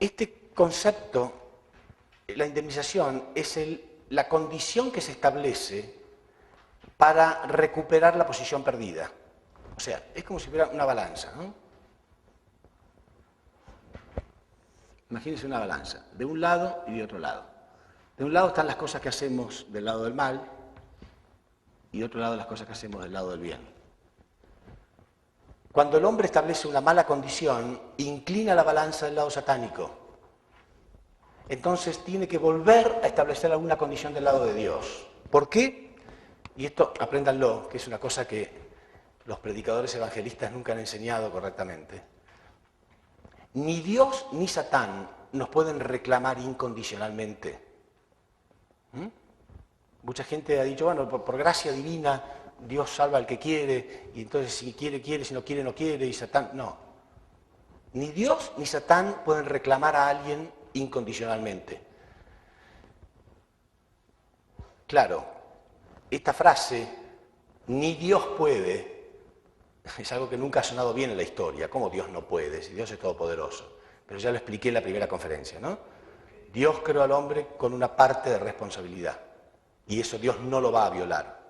Este concepto, la indemnización, es la condición que se establece para recuperar la posición perdida. O sea, es como si fuera una balanza, ¿no? Imagínense una balanza, de un lado y de otro lado. De un lado están las cosas que hacemos del lado del mal y de otro lado las cosas que hacemos del lado del bien. Cuando el hombre establece una mala condición, inclina la balanza del lado satánico. Entonces tiene que volver a establecer alguna condición del lado de Dios. ¿Por qué? Y esto apréndanlo, que es una cosa que los predicadores evangelistas nunca han enseñado correctamente. Ni Dios ni Satán nos pueden reclamar incondicionalmente. Mucha gente ha dicho, bueno, por gracia divina Dios salva al que quiere, y entonces si quiere, quiere, si no quiere, no quiere, y Satán, no. Ni Dios ni Satán pueden reclamar a alguien incondicionalmente. Claro, esta frase, ni Dios puede, es algo que nunca ha sonado bien en la historia. ¿Cómo Dios no puede? Si Dios es todopoderoso. Pero ya lo expliqué en la primera conferencia, ¿no? Dios creó al hombre con una parte de responsabilidad. Y eso Dios no lo va a violar.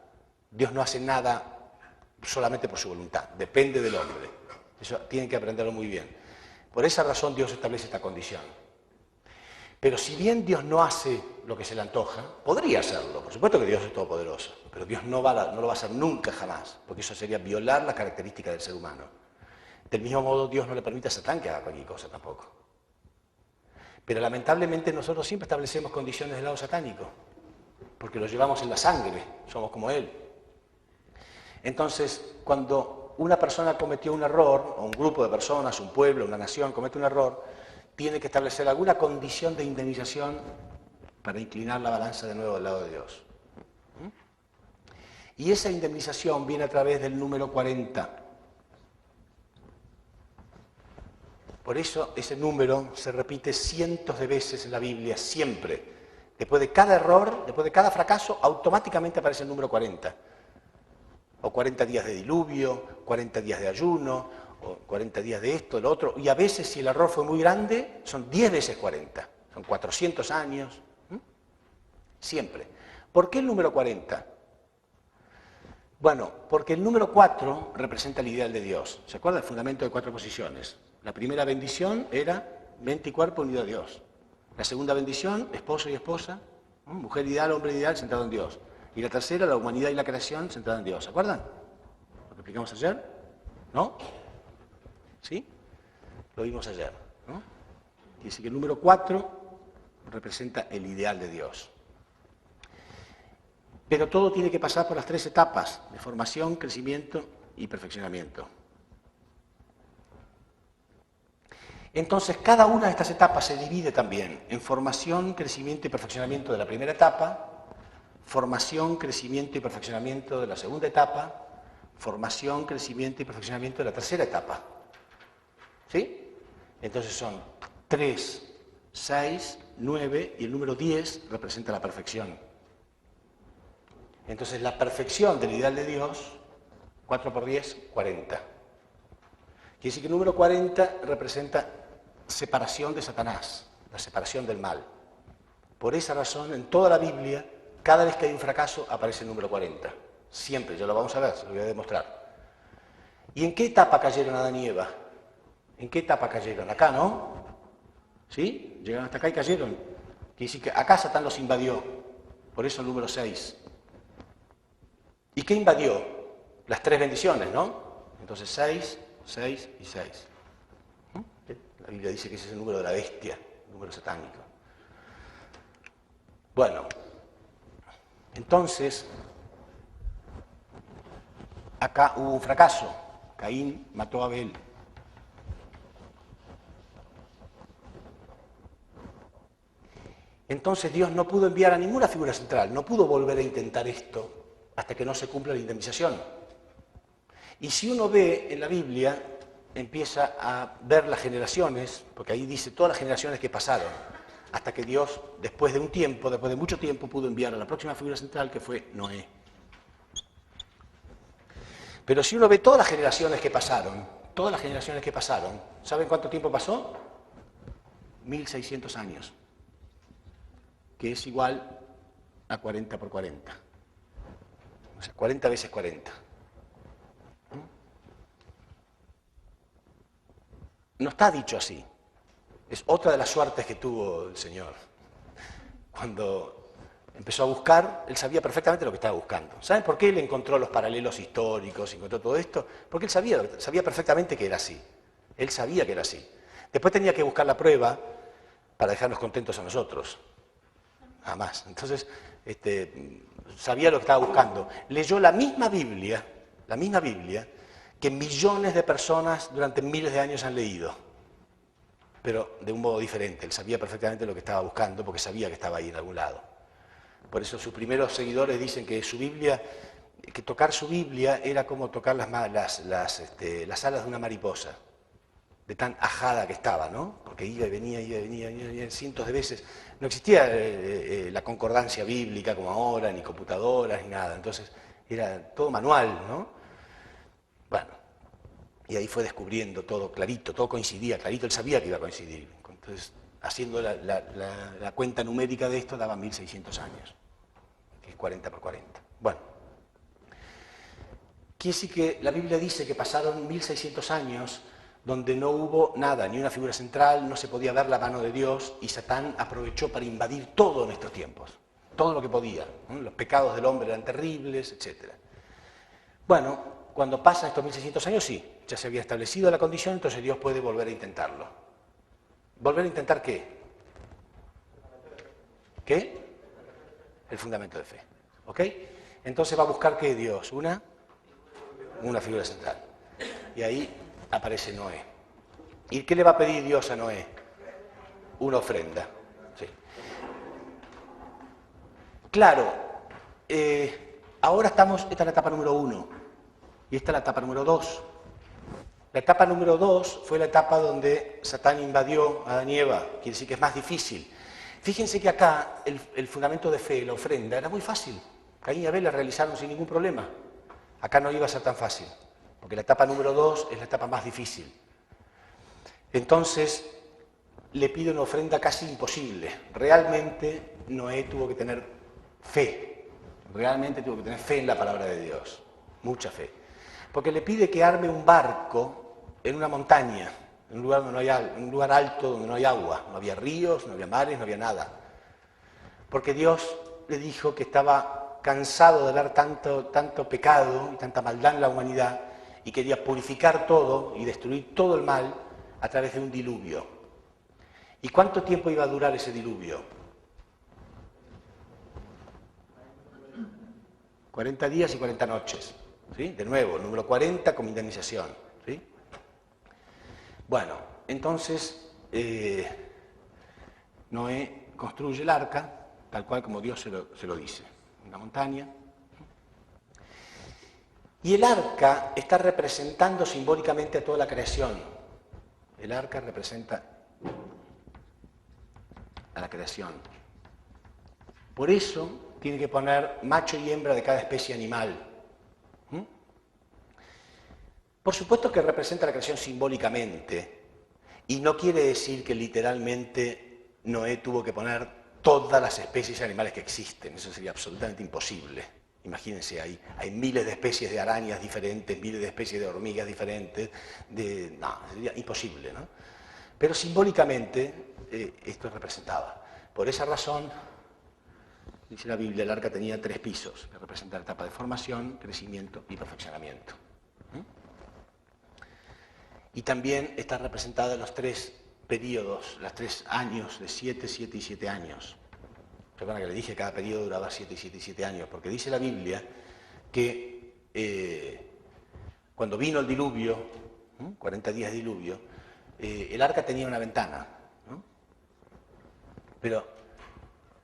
Dios no hace nada solamente por su voluntad. Depende del hombre. Eso tienen que aprenderlo muy bien. Por esa razón Dios establece esta condición. Pero si bien Dios no hace lo que se le antoja, podría hacerlo. Por supuesto que Dios es todopoderoso. Pero Dios no lo va a hacer nunca, jamás. Porque eso sería violar la característica del ser humano. Del mismo modo, Dios no le permite a Satán que haga cualquier cosa tampoco. Pero lamentablemente nosotros siempre establecemos condiciones del lado satánico. Porque lo llevamos en la sangre, somos como él. Entonces, cuando una persona cometió un error, o un grupo de personas, un pueblo, una nación comete un error, tiene que establecer alguna condición de indemnización para inclinar la balanza de nuevo del lado de Dios. Y esa indemnización viene a través del número 40. Por eso ese número se repite cientos de veces en la Biblia, siempre. Después de cada error, después de cada fracaso, automáticamente aparece el número 40. O 40 días de diluvio, 40 días de ayuno, o 40 días de esto, de lo otro. Y a veces, si el error fue muy grande, son 10 veces 40. Son 400 años. Siempre. ¿Por qué el número 40? Bueno, porque el número 4 representa el ideal de Dios. ¿Se acuerda el fundamento de 4 posiciones? La primera bendición era mente y cuerpo unido a Dios. La segunda bendición, esposo y esposa, mujer ideal, hombre ideal, centrado en Dios. Y la tercera, la humanidad y la creación, centrada en Dios. ¿Se acuerdan? ¿Lo que explicamos ayer? ¿No? ¿Sí? Lo vimos ayer, ¿no? Quiere decir que el número 4 representa el ideal de Dios. Pero todo tiene que pasar por las 3 etapas de formación, crecimiento y perfeccionamiento. Entonces, cada una de estas etapas se divide también en formación, crecimiento y perfeccionamiento de la primera etapa, formación, crecimiento y perfeccionamiento de la segunda etapa, formación, crecimiento y perfeccionamiento de la tercera etapa. ¿Sí? Entonces son 3, 6, 9 y el número 10 representa la perfección. Entonces la perfección del ideal de Dios, 4 por 10, 40. Quiere decir que el número 40 representa separación de Satanás, la separación del mal. Por esa razón, en toda la Biblia, cada vez que hay un fracaso, aparece el número 40. Siempre, ya lo vamos a ver, se lo voy a demostrar. ¿Y en qué etapa cayeron Adán y Eva? ¿En qué etapa cayeron? Acá, ¿no? ¿Sí? Llegaron hasta acá y cayeron. Quiere decir que acá Satán los invadió. Por eso el número 6. ¿Y qué invadió? Las 3 bendiciones, ¿no? Entonces 6, 6 y 6. La Biblia dice que ese es el número de la bestia, el número satánico. Bueno, entonces, acá hubo un fracaso. Caín mató a Abel. Entonces Dios no pudo enviar a ninguna figura central, no pudo volver a intentar esto hasta que no se cumpla la indemnización. Y si uno ve en la Biblia, empieza a ver las generaciones, porque ahí dice todas las generaciones que pasaron, hasta que Dios, después de un tiempo, después de mucho tiempo, pudo enviar a la próxima figura central, que fue Noé. Pero si uno ve todas las generaciones que pasaron, ¿saben cuánto tiempo pasó? 1600 años, que es igual a 40 por 40. O sea, 40 veces 40. No está dicho así. Es otra de las suertes que tuvo el Señor. Cuando empezó a buscar, él sabía perfectamente lo que estaba buscando. ¿Saben por qué él encontró los paralelos históricos, encontró todo esto? Porque él sabía perfectamente que era así. Él sabía que era así. Después tenía que buscar la prueba para dejarnos contentos a nosotros. Nada más. Entonces, sabía lo que estaba buscando. Leyó la misma Biblia que millones de personas durante miles de años han leído, pero de un modo diferente. Él sabía perfectamente lo que estaba buscando porque sabía que estaba ahí en algún lado. Por eso sus primeros seguidores dicen que su Biblia, que tocar su Biblia era como tocar las alas de una mariposa, de tan ajada que estaba, ¿no? Porque iba y venía cientos de veces. No existía la concordancia bíblica como ahora, ni computadoras, ni nada. Entonces era todo manual, ¿no? Bueno, y ahí fue descubriendo todo clarito, todo coincidía clarito, él sabía que iba a coincidir. Entonces, haciendo la cuenta numérica de esto, daba 1600 años, que es 40 por 40. Bueno, quiere decir que la Biblia dice que pasaron 1600 años donde no hubo nada, ni una figura central, no se podía ver la mano de Dios, y Satán aprovechó para invadir todo en estos tiempos, todo lo que podía, ¿no? Los pecados del hombre eran terribles, etc. Bueno, cuando pasan estos 1600 años, sí, ya se había establecido la condición, entonces Dios puede volver a intentarlo. ¿Volver a intentar qué? ¿Qué? El fundamento de fe. ¿Ok? Entonces va a buscar ¿qué Dios? Una figura central. Y ahí aparece Noé. ¿Y qué le va a pedir Dios a Noé? Una ofrenda. Sí. Claro, ahora esta es la etapa número 1 y esta es la etapa número 2. La etapa número 2 fue la etapa donde Satán invadió a Adán y Eva, quiere decir que es más difícil. Fíjense que acá el fundamento de fe, la ofrenda, era muy fácil. Caín y Abel la realizaron sin ningún problema. Acá no iba a ser tan fácil, porque la etapa número 2 es la etapa más difícil. Entonces, le pide una ofrenda casi imposible. Realmente Noé tuvo que tener fe. Realmente tuvo que tener fe en la palabra de Dios. Mucha fe. Porque le pide que arme un barco en una montaña, en un lugar, un lugar alto donde no hay agua. No había ríos, no había mares, no había nada. Porque Dios le dijo que estaba cansado de ver tanto pecado y tanta maldad en la humanidad y quería purificar todo y destruir todo el mal a través de un diluvio. ¿Y cuánto tiempo iba a durar ese diluvio? 40 días y 40 noches. ¿Sí? De nuevo, el número 40 como indemnización. ¿Sí? Bueno, entonces Noé construye el arca, tal cual como Dios se lo dice, en la montaña. Y el arca está representando simbólicamente a toda la creación. El arca representa a la creación. Por eso tiene que poner macho y hembra de cada especie animal. Por supuesto que representa la creación simbólicamente, y no quiere decir que literalmente Noé tuvo que poner todas las especies animales que existen. Eso sería absolutamente imposible. Imagínense, hay miles de especies de arañas diferentes, miles de especies de hormigas diferentes. No, sería imposible, ¿no? Pero simbólicamente esto representaba. Por esa razón, dice la Biblia, el arca tenía 3 pisos, que representan la etapa de formación, crecimiento y perfeccionamiento. Y también está representada en los 3 periodos, los 3 años de 7, 7 y 7 años. Recuerdan que le dije que cada periodo duraba 7 y 7 y 7 años, porque dice la Biblia que cuando vino el diluvio, 40 días de diluvio, el arca tenía una ventana, ¿no? Pero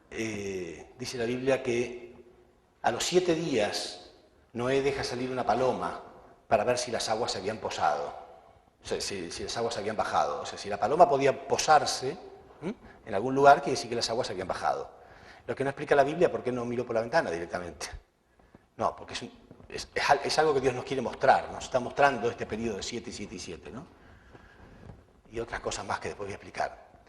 dice la Biblia que a los 7 días Noé deja salir una paloma para ver si las aguas se habían posado. O sea, si las aguas habían bajado. O sea, si la paloma podía posarse en algún lugar, quiere decir que las aguas habían bajado. Lo que no explica la Biblia, ¿por qué no miró por la ventana directamente? No, porque es algo que Dios nos quiere mostrar. Nos está mostrando este periodo de 7, 7 y 7, ¿no? Y otras cosas más que después voy a explicar.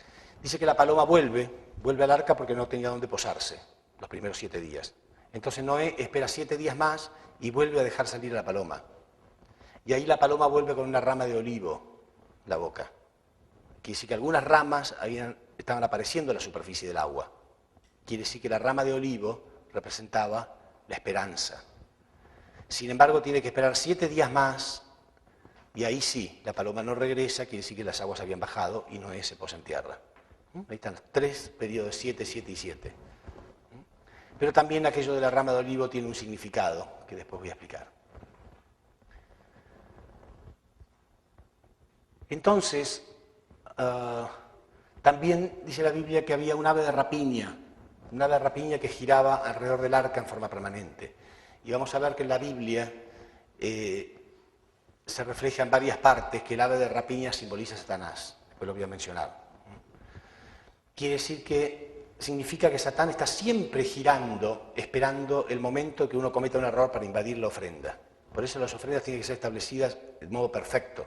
Dice que la paloma vuelve al arca porque no tenía dónde posarse los primeros 7 días. Entonces Noé espera 7 días más y vuelve a dejar salir a la paloma. Y ahí la paloma vuelve con una rama de olivo en la boca. Quiere decir que algunas ramas estaban apareciendo en la superficie del agua. Quiere decir que la rama de olivo representaba la esperanza. Sin embargo, tiene que esperar 7 días más y ahí sí, la paloma no regresa, quiere decir que las aguas habían bajado y Noé se posa en tierra. Ahí están los 3 periodos, 7, 7 y 7. Pero también aquello de la rama de olivo tiene un significado que después voy a explicar. Entonces, también dice la Biblia que había un ave de rapiña que giraba alrededor del arca en forma permanente. Y vamos a ver que en la Biblia se refleja en varias partes que el ave de rapiña simboliza a Satanás. Después lo voy a mencionar. Quiere decir que significa que Satán está siempre girando, esperando el momento que uno cometa un error para invadir la ofrenda. Por eso las ofrendas tienen que ser establecidas de modo perfecto.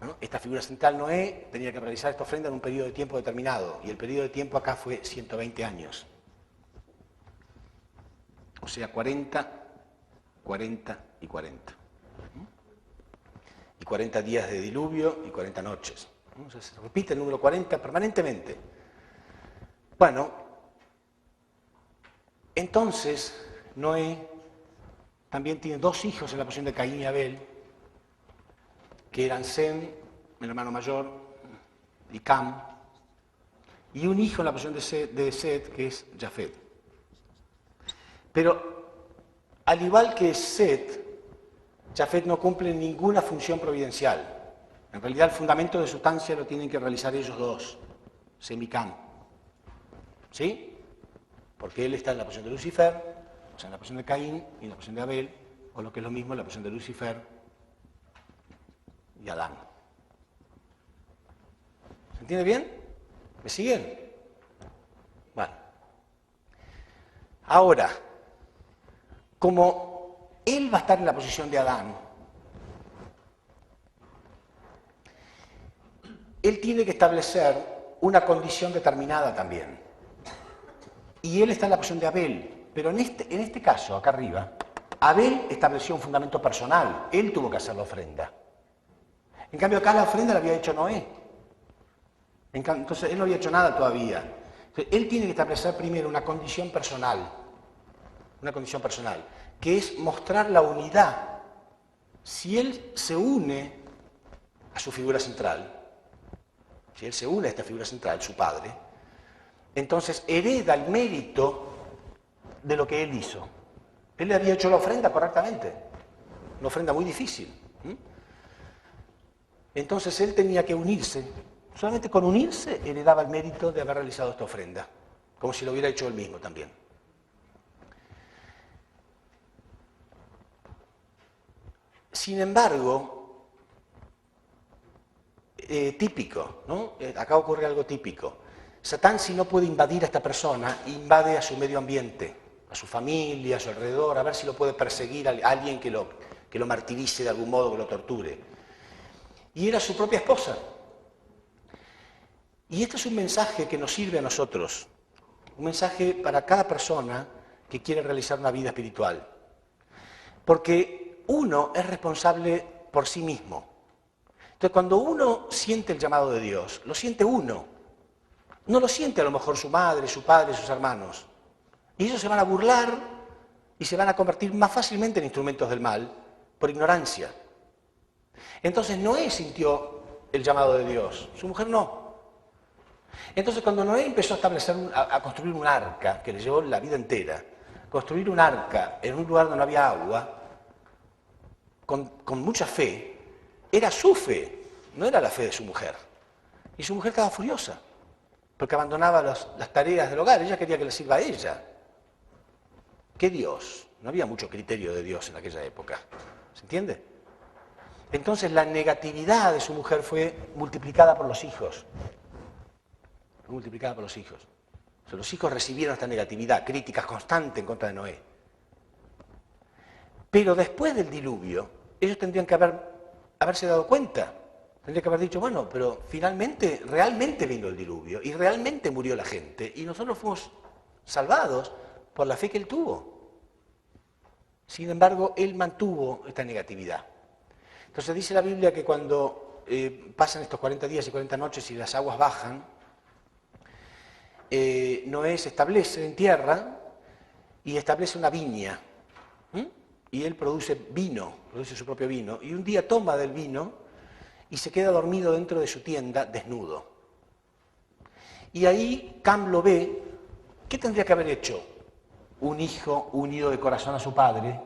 ¿No? Esta figura central, Noé, tenía que realizar esta ofrenda en un periodo de tiempo determinado, y el periodo de tiempo acá fue 120 años. O sea, 40, 40 y 40. Y 40 días de diluvio y 40 noches. O sea, se repite el número 40 permanentemente. Bueno, entonces Noé también tiene 2 hijos en la posición de Caín y Abel, que eran Sem, el hermano mayor, y Cam, y un hijo en la posición de Set, que es Jafet. Pero, al igual que Set, Jafet no cumple ninguna función providencial. En realidad, el fundamento de sustancia lo tienen que realizar ellos 2, Sem y Cam. ¿Sí? Porque él está en la posición de Lucifer, o sea, en la posición de Caín y en la posición de Abel, o lo que es lo mismo, en la posición de Lucifer y Adán. ¿Se entiende bien? ¿Me siguen? Bueno. Ahora, como él va a estar en la posición de Adán, él tiene que establecer una condición determinada también. Y él está en la posición de Abel, pero en este caso, acá arriba, Abel estableció un fundamento personal, él tuvo que hacer la ofrenda. En cambio acá la ofrenda la había hecho Noé. Entonces él no había hecho nada todavía. Entonces, él tiene que establecer primero una condición personal, que es mostrar la unidad. Si él se une a su figura central, si él se une a esta figura central, su padre, entonces hereda el mérito de lo que él hizo. Él le había hecho la ofrenda correctamente, una ofrenda muy difícil. Entonces él tenía que unirse. Solamente con unirse heredaba el mérito de haber realizado esta ofrenda, como si lo hubiera hecho él mismo también. Sin embargo, típico, ¿no? Acá ocurre algo típico. Satán, si no puede invadir a esta persona, invade a su medio ambiente, a su familia, a su alrededor, a ver si lo puede perseguir a alguien que lo martirice de algún modo, que lo torture. Y era su propia esposa. Y este es un mensaje que nos sirve a nosotros, un mensaje para cada persona que quiere realizar una vida espiritual. Porque uno es responsable por sí mismo. Entonces, cuando uno siente el llamado de Dios, lo siente uno. No lo siente a lo mejor su madre, su padre, sus hermanos. Y ellos se van a burlar y se van a convertir más fácilmente en instrumentos del mal por ignorancia. Entonces Noé sintió el llamado de Dios, su mujer no. Entonces cuando Noé empezó a construir un arca, que le llevó la vida entera, construir un arca en un lugar donde no había agua, con mucha fe, era su fe, no era la fe de su mujer. Y su mujer estaba furiosa, porque abandonaba las tareas del hogar, ella quería que le sirva a ella. ¿Qué Dios? No había mucho criterio de Dios en aquella época, ¿se entiende? Entonces la negatividad de su mujer fue multiplicada por los hijos. Fue multiplicada por los hijos. O sea, los hijos recibieron esta negatividad, críticas constantes en contra de Noé. Pero después del diluvio, ellos tendrían que haberse dado cuenta Tendría que haber dicho, bueno, pero finalmente, realmente vino el diluvio y realmente murió la gente y nosotros fuimos salvados por la fe que él tuvo. Sin embargo, él mantuvo esta negatividad. Entonces dice la Biblia que cuando pasan estos 40 días y 40 noches y las aguas bajan, Noé se establece en tierra y establece una viña. Y él produce vino, produce su propio vino. Y un día toma del vino y se queda dormido dentro de su tienda desnudo. Y ahí Cam lo ve. ¿Qué tendría que haber hecho un hijo unido de corazón a su padre,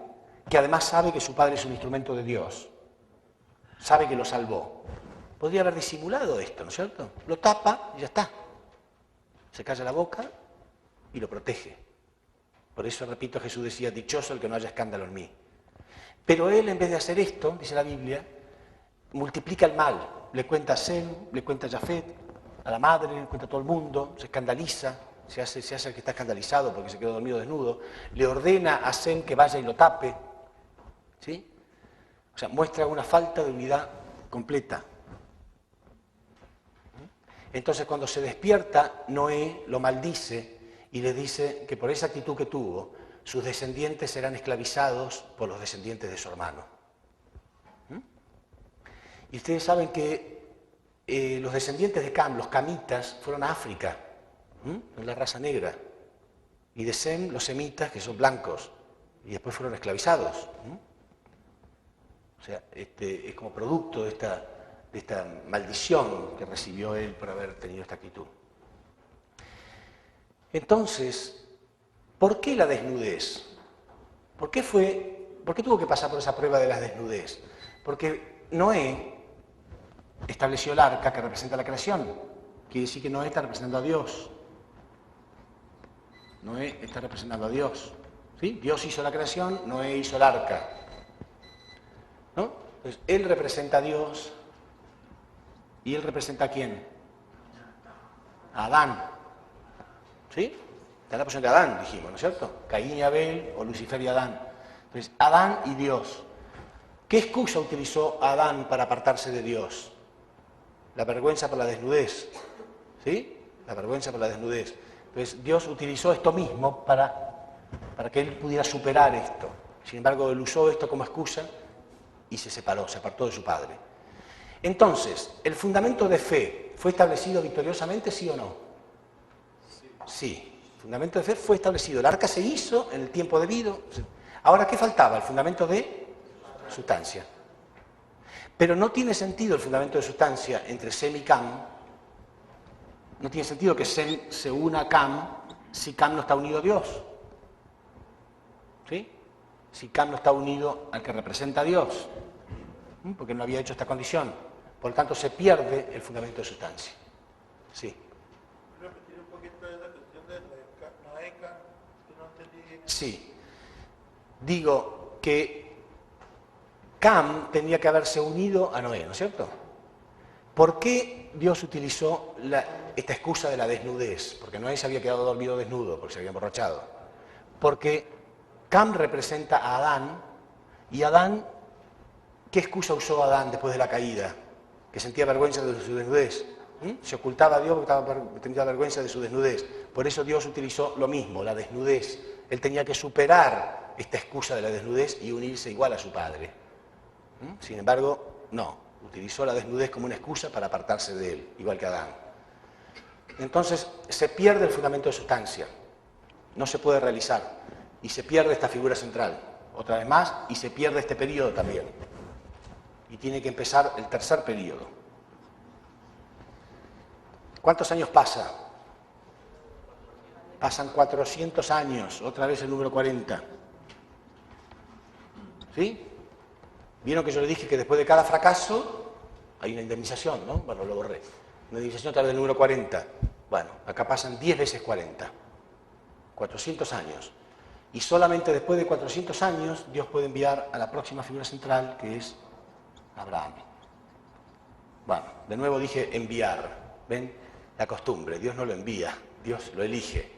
que además sabe que su padre es un instrumento de Dios? Sabe que lo salvó. Podría haber disimulado esto, ¿no es cierto? Lo tapa y ya está. Se calla la boca y lo protege. Por eso, repito, Jesús decía, dichoso el que no haya escándalo en mí. Pero él, en vez de hacer esto, dice la Biblia, multiplica el mal. Le cuenta a Sem, le cuenta a Jafet, a la madre, le cuenta a todo el mundo, se escandaliza, se hace el que está escandalizado porque se quedó dormido desnudo, le ordena a Sem que vaya y lo tape. ¿Sí? O sea, muestra una falta de unidad completa. Entonces, cuando se despierta, Noé lo maldice y le dice que por esa actitud que tuvo, sus descendientes serán esclavizados por los descendientes de su hermano. Y ustedes saben que los descendientes de Cam, los camitas, fueron a África, en la raza negra. Y de Sem, los semitas, que son blancos, y después fueron esclavizados. O sea, es como producto de esta maldición que recibió él por haber tenido esta actitud. Entonces, ¿por qué la desnudez? ¿Por qué tuvo que pasar por esa prueba de la desnudez? Porque Noé estableció el arca que representa la creación. Quiere decir que Noé está representando a Dios. Noé está representando a Dios. ¿Sí? Dios hizo la creación, Noé hizo el arca. ¿No? Entonces, él representa a Dios. ¿Y él representa a quién? A Adán. ¿Sí? Está en la posición de Adán, dijimos, ¿no es cierto? Caín y Abel, o Lucifer y Adán. Entonces, Adán y Dios. ¿Qué excusa utilizó Adán para apartarse de Dios? La vergüenza por la desnudez. ¿Sí? La vergüenza por la desnudez. Entonces, Dios utilizó esto mismo para que él pudiera superar esto. Sin embargo, él usó esto como excusa y se separó, se apartó de su padre. Entonces, ¿el fundamento de fe fue establecido victoriosamente, sí o no? Sí. El fundamento de fe fue establecido. El arca se hizo en el tiempo debido. Ahora, ¿qué faltaba? El fundamento de sustancia. Pero no tiene sentido el fundamento de sustancia entre Sem y Cam. No tiene sentido que Sem se una a Cam si Cam no está unido a Dios. ¿Sí? Si Cam no está unido al que representa a Dios. Porque no había hecho esta condición. Por lo tanto, se pierde el fundamento de sustancia. Sí. ¿Repetir un poquito de la cuestión de Noé, Cam? Que no entendí. Sí. Digo que Cam tenía que haberse unido a Noé, ¿no es cierto? ¿Por qué Dios utilizó esta excusa de la desnudez? Porque Noé se había quedado dormido desnudo, porque se había emborrachado. Porque Cam representa a Adán, y Adán, ¿qué excusa usó Adán después de la caída? Que sentía vergüenza de su desnudez. Se ocultaba a Dios porque tenía vergüenza de su desnudez. Por eso Dios utilizó lo mismo, la desnudez. Él tenía que superar esta excusa de la desnudez y unirse igual a su padre. Sin embargo, no. Utilizó la desnudez como una excusa para apartarse de él, igual que Adán. Entonces, se pierde el fundamento de sustancia. No se puede realizar. Y se pierde esta figura central. Otra vez más, y se pierde este periodo también. Y tiene que empezar el tercer periodo. ¿Cuántos años pasa? Pasan 400 años, otra vez el número 40. ¿Sí? Vieron que yo le dije que después de cada fracaso hay una indemnización, ¿no? Bueno, lo borré. Una indemnización a través del número 40. Bueno, acá pasan 10 veces 40. 400 años. Y solamente después de 400 años Dios puede enviar a la próxima figura central, que es Abraham. Bueno, de nuevo dije enviar. ¿Ven? La costumbre. Dios no lo envía, Dios lo elige.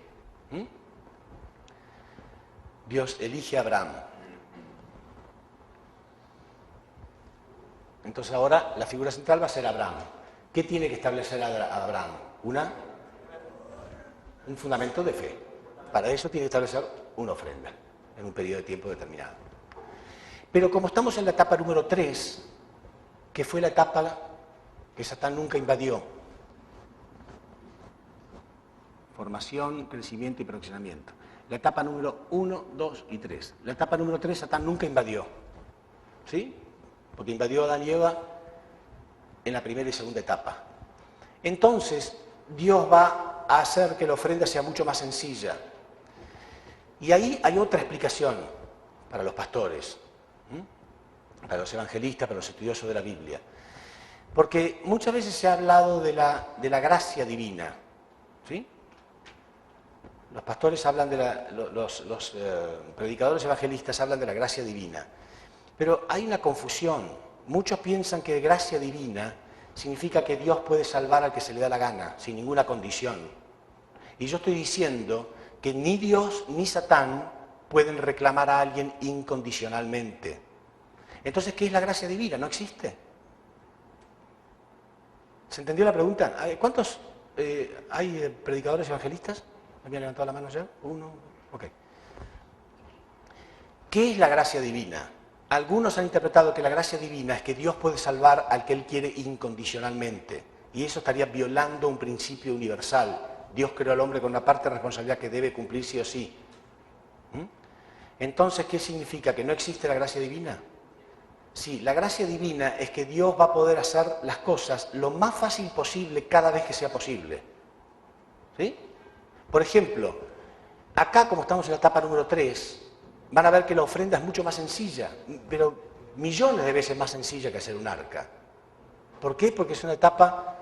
Dios elige a Abraham. Entonces ahora la figura central va a ser Abraham. ¿Qué tiene que establecer Abraham? Un fundamento de fe. Para eso tiene que establecer una ofrenda en un periodo de tiempo determinado. Pero como estamos en la etapa número 3, que fue la etapa que Satán nunca invadió, formación, crecimiento y perfeccionamiento. La etapa número 1, 2 y 3. La etapa número 3 Satán nunca invadió. ¿Sí? Porque invadió a Adán y Eva en la primera y segunda etapa. Entonces, Dios va a hacer que la ofrenda sea mucho más sencilla. Y ahí hay otra explicación para los pastores, para los evangelistas, para los estudiosos de la Biblia. Porque muchas veces se ha hablado de la gracia divina. ¿Sí? Los pastores hablan los predicadores evangelistas hablan de la gracia divina. Pero hay una confusión. Muchos piensan que gracia divina significa que Dios puede salvar al que se le da la gana, sin ninguna condición. Y yo estoy diciendo que ni Dios ni Satán pueden reclamar a alguien incondicionalmente. Entonces, ¿qué es la gracia divina? ¿No existe? ¿Se entendió la pregunta? ¿Cuántos hay predicadores evangelistas? ¿Habían levantado la mano ya? Uno. Ok. ¿Qué es la gracia divina? Algunos han interpretado que la gracia divina es que Dios puede salvar al que Él quiere incondicionalmente. Y eso estaría violando un principio universal. Dios creó al hombre con una parte de responsabilidad que debe cumplir sí o sí. Entonces, ¿qué significa? ¿Que no existe la gracia divina? Sí, la gracia divina es que Dios va a poder hacer las cosas lo más fácil posible cada vez que sea posible. ¿Sí? Por ejemplo, acá como estamos en la etapa número 3, van a ver que la ofrenda es mucho más sencilla, pero millones de veces más sencilla que hacer un arca. ¿Por qué? Porque es una etapa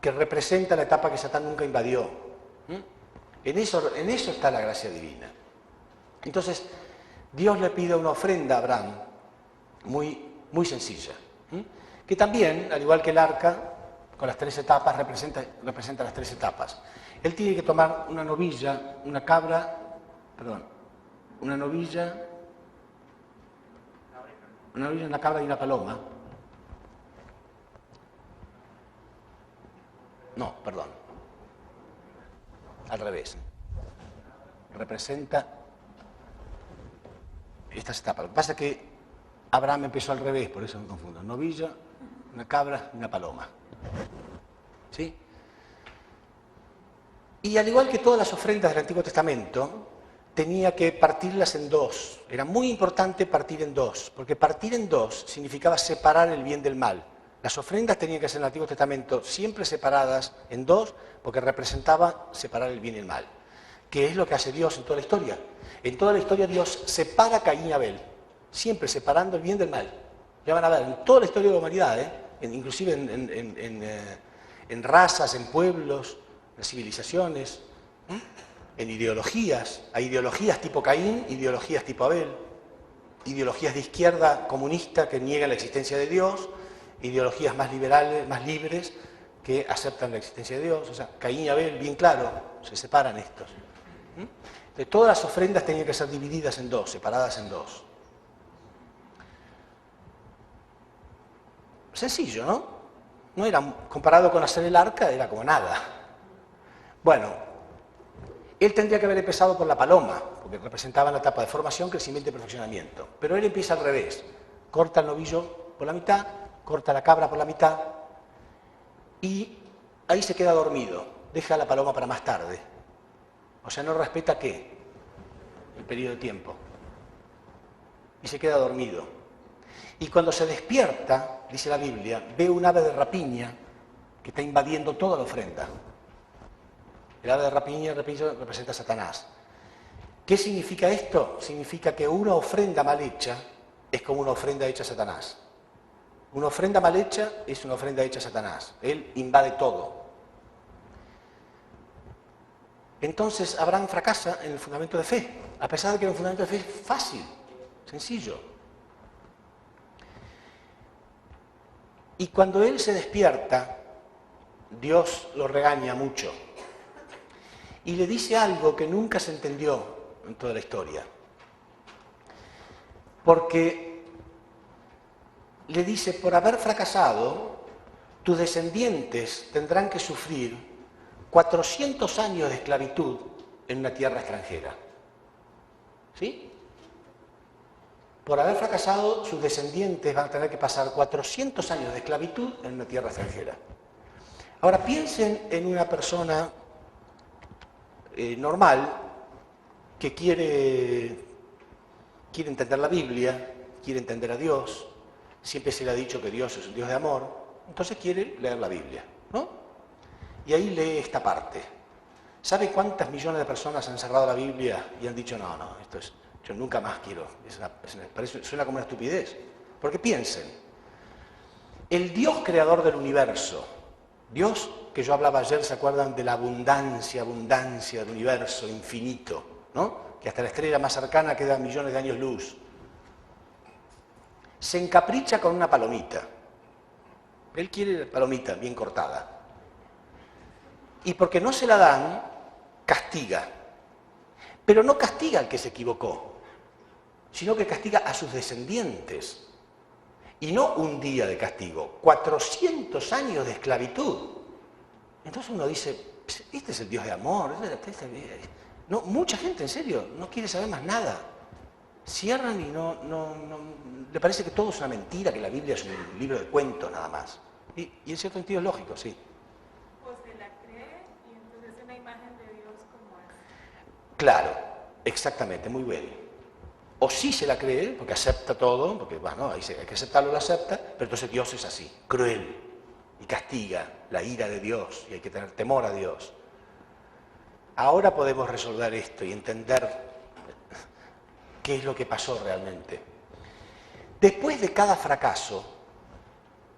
que representa la etapa que Satán nunca invadió. En eso está la gracia divina. Entonces, Dios le pide una ofrenda a Abraham muy sencilla, que también, al igual que el arca, con las 3 etapas, representa las 3 etapas. Él tiene que tomar una novilla, una novilla, una cabra y una paloma. No, perdón. Al revés. Representa estas etapas. Lo que pasa es que Abraham empezó al revés, por eso me confundo. Novilla, una cabra y una paloma. ¿Sí? Y al igual que todas las ofrendas del Antiguo Testamento, tenía que partirlas en 2. Era muy importante partir en 2, porque partir en 2 significaba separar el bien del mal. Las ofrendas tenían que ser en el Antiguo Testamento siempre separadas en 2, porque representaba separar el bien y el mal. ¿Qué es lo que hace Dios en toda la historia? En toda la historia Dios separa a Caín y Abel, siempre separando el bien del mal. Ya van a ver, en toda la historia de la humanidad, inclusive en razas, en pueblos, en civilizaciones, en ideologías. Hay ideologías tipo Caín, ideologías tipo Abel, ideologías de izquierda comunista que niegan la existencia de Dios, ideologías más liberales, más libres, que aceptan la existencia de Dios. O sea, Caín y Abel, bien claro, se separan estos. Entonces, todas las ofrendas tenían que ser divididas en 2, separadas en 2. Sencillo, ¿no? No era, comparado con hacer el arca, era como nada. Bueno, él tendría que haber empezado por la paloma, porque representaba la etapa de formación, crecimiento y perfeccionamiento. Pero él empieza al revés. Corta el novillo por la mitad, corta la cabra por la mitad, y ahí se queda dormido. Deja la paloma para más tarde. O sea, no respeta ¿qué? El periodo de tiempo. Y se queda dormido. Y cuando se despierta, dice la Biblia, ve un ave de rapiña que está invadiendo toda la ofrenda. El ave de rapiña, repito, representa a Satanás. ¿Qué significa esto? Significa que una ofrenda mal hecha es como una ofrenda hecha a Satanás. Una ofrenda mal hecha es una ofrenda hecha a Satanás. Él invade todo. Entonces Abraham fracasa en el fundamento de fe, a pesar de que era un fundamento de fe fácil, sencillo. Y cuando él se despierta, Dios lo regaña mucho. Y le dice algo que nunca se entendió en toda la historia. Porque le dice, por haber fracasado, tus descendientes tendrán que sufrir 400 años de esclavitud en una tierra extranjera. ¿Sí? Por haber fracasado, sus descendientes van a tener que pasar 400 años de esclavitud en una tierra extranjera. Ahora piensen en una persona normal que quiere entender la Biblia, quiere entender a Dios, siempre se le ha dicho que Dios es un Dios de amor, entonces quiere leer la Biblia, ¿no? Y ahí lee esta parte. ¿Sabe cuántas millones de personas han cerrado la Biblia y han dicho, no, yo nunca más quiero, suena como una estupidez? Porque piensen, el Dios creador del universo, Dios que yo hablaba ayer, ¿se acuerdan de la abundancia del universo infinito, ¿no? Que hasta la estrella más cercana queda millones de años luz. Se encapricha con una palomita. Él quiere palomita bien cortada. Y porque no se la dan, castiga. Pero no castiga al que se equivocó, sino que castiga a sus descendientes. Y no un día de castigo, 400 años de esclavitud. Entonces uno dice, este es el Dios de amor. No, mucha gente, en serio, no quiere saber más nada. Cierran y le parece que todo es una mentira, que la Biblia es un libro de cuentos nada más. Y en cierto sentido es lógico, sí. O se la cree y entonces es una imagen de Dios como es. Claro, exactamente, muy bien. O sí se la cree, porque acepta todo, porque bueno, ahí hay que aceptarlo, lo acepta, pero entonces Dios es así, cruel, y castiga la ira de Dios, y hay que tener temor a Dios. Ahora podemos resolver esto y entender qué es lo que pasó realmente. Después de cada fracaso,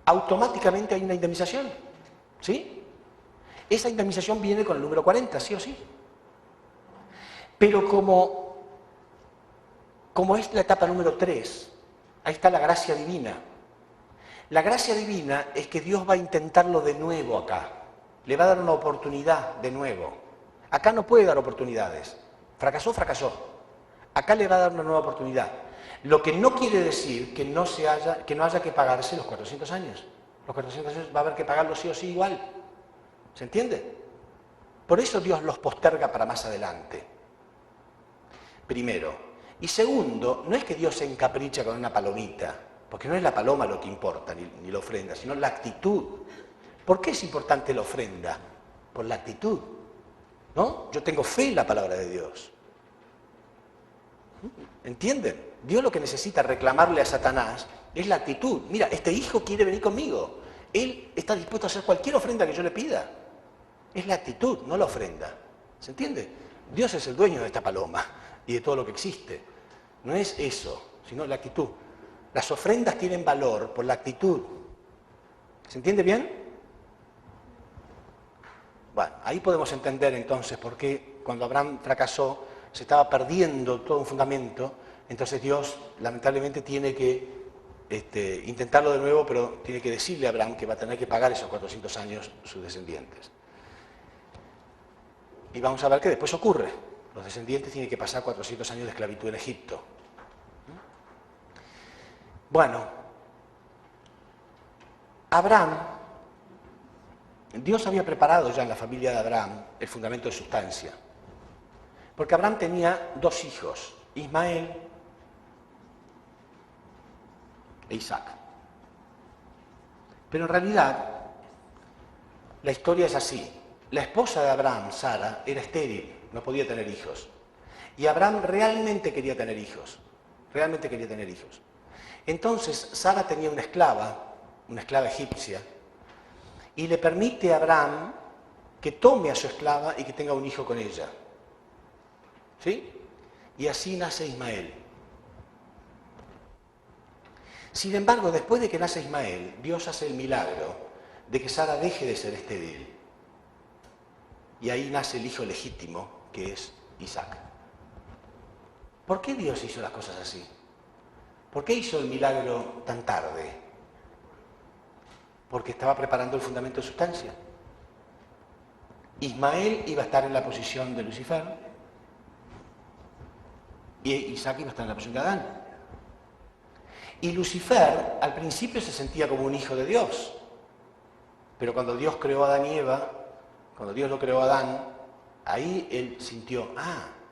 automáticamente hay una indemnización, ¿sí? Esa indemnización viene con el número 40, sí o sí. Pero como es la etapa número 3, ahí está la gracia divina. La gracia divina es que Dios va a intentarlo de nuevo acá. Le va a dar una oportunidad de nuevo. Acá no puede dar oportunidades. Fracasó, fracasó. Acá le va a dar una nueva oportunidad. Lo que no quiere decir que no haya que pagarse los 400 años. Los 400 años va a haber que pagarlos sí o sí igual. ¿Se entiende? Por eso Dios los posterga para más adelante. Primero. Y segundo, no es que Dios se encapricha con una palomita, porque no es la paloma lo que importa, ni la ofrenda, sino la actitud. ¿Por qué es importante la ofrenda? Por la actitud, ¿no? Yo tengo fe en la palabra de Dios. ¿Entienden? Dios lo que necesita reclamarle a Satanás es la actitud. Mira, este hijo quiere venir conmigo. Él está dispuesto a hacer cualquier ofrenda que yo le pida. Es la actitud, no la ofrenda. ¿Se entiende? Dios es el dueño de esta paloma y de todo lo que existe. No es eso, sino la actitud. Las ofrendas tienen valor por la actitud. ¿Se entiende bien? Bueno, ahí podemos entender entonces por qué cuando Abraham fracasó se estaba perdiendo todo un fundamento, entonces Dios lamentablemente tiene que intentarlo de nuevo, pero tiene que decirle a Abraham que va a tener que pagar esos 400 años sus descendientes. Y vamos a ver qué después ocurre. Los descendientes tienen que pasar 400 años de esclavitud en Egipto. Bueno, Abraham, Dios había preparado ya en la familia de Abraham el fundamento de sustancia. Porque Abraham tenía 2 hijos, Ismael e Isaac. Pero en realidad, la historia es así. La esposa de Abraham, Sara, era estéril, no podía tener hijos. Y Abraham realmente quería tener hijos. Realmente quería tener hijos. Entonces, Sara tenía una esclava egipcia, y le permite a Abraham que tome a su esclava y que tenga un hijo con ella. ¿Sí? Y así nace Ismael. Sin embargo, después de que nace Ismael, Dios hace el milagro de que Sara deje de ser estéril. Y ahí nace el hijo legítimo, que es Isaac. ¿Por qué Dios hizo las cosas así? ¿Por qué hizo el milagro tan tarde? Porque estaba preparando el fundamento de sustancia. Ismael iba a estar en la posición de Lucifer y Isaac iba a estar en la posición de Adán. Y Lucifer al principio se sentía como un hijo de Dios. Pero cuando Dios creó a Adán y Eva, cuando Dios lo creó a Adán, ahí él sintió,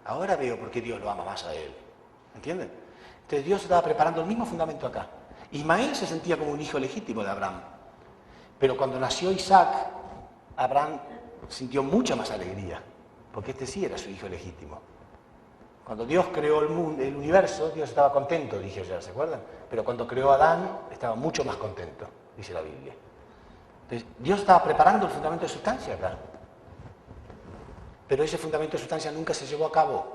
ahora veo por qué Dios lo ama más a él. ¿Entienden? Entonces Dios estaba preparando el mismo fundamento acá. Ismael se sentía como un hijo legítimo de Abraham. Pero cuando nació Isaac, Abraham sintió mucha más alegría, porque este sí era su hijo legítimo. Cuando Dios creó el mundo, el universo, Dios estaba contento, dije ayer, ¿se acuerdan? Pero cuando creó a Adán, estaba mucho más contento, dice la Biblia. Entonces, Dios estaba preparando el fundamento de sustancia acá. Pero ese fundamento de sustancia nunca se llevó a cabo.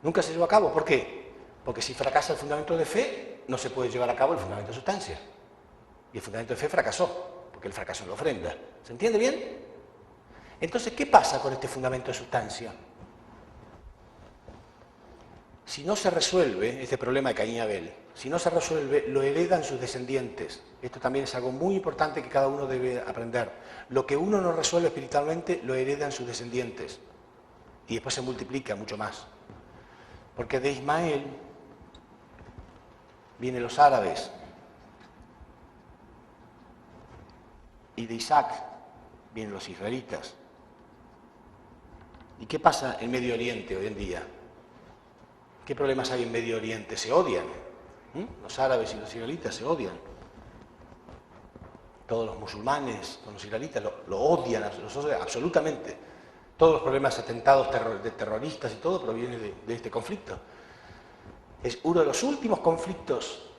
Nunca se llevó a cabo. ¿Por qué? Porque si fracasa el fundamento de fe, no se puede llevar a cabo el fundamento de sustancia. Y el fundamento de fe fracasó, porque él fracasó en la ofrenda. ¿Se entiende bien? Entonces, ¿qué pasa con este fundamento de sustancia? Si no se resuelve este problema de Caín y Abel, si no se resuelve, lo heredan sus descendientes. Esto también es algo muy importante que cada uno debe aprender. Lo que uno no resuelve espiritualmente, lo heredan sus descendientes. Y después se multiplica mucho más. Porque de Ismael vienen los árabes. Y de Isaac vienen los israelitas. ¿Y qué pasa en Medio Oriente hoy en día? ¿Qué problemas hay en Medio Oriente? Se odian. Los árabes y los israelitas se odian. Todos los musulmanes con los israelitas lo odian, los odian absolutamente. Todos los problemas, atentados de terroristas y todo proviene de este conflicto. Es uno de los últimos conflictos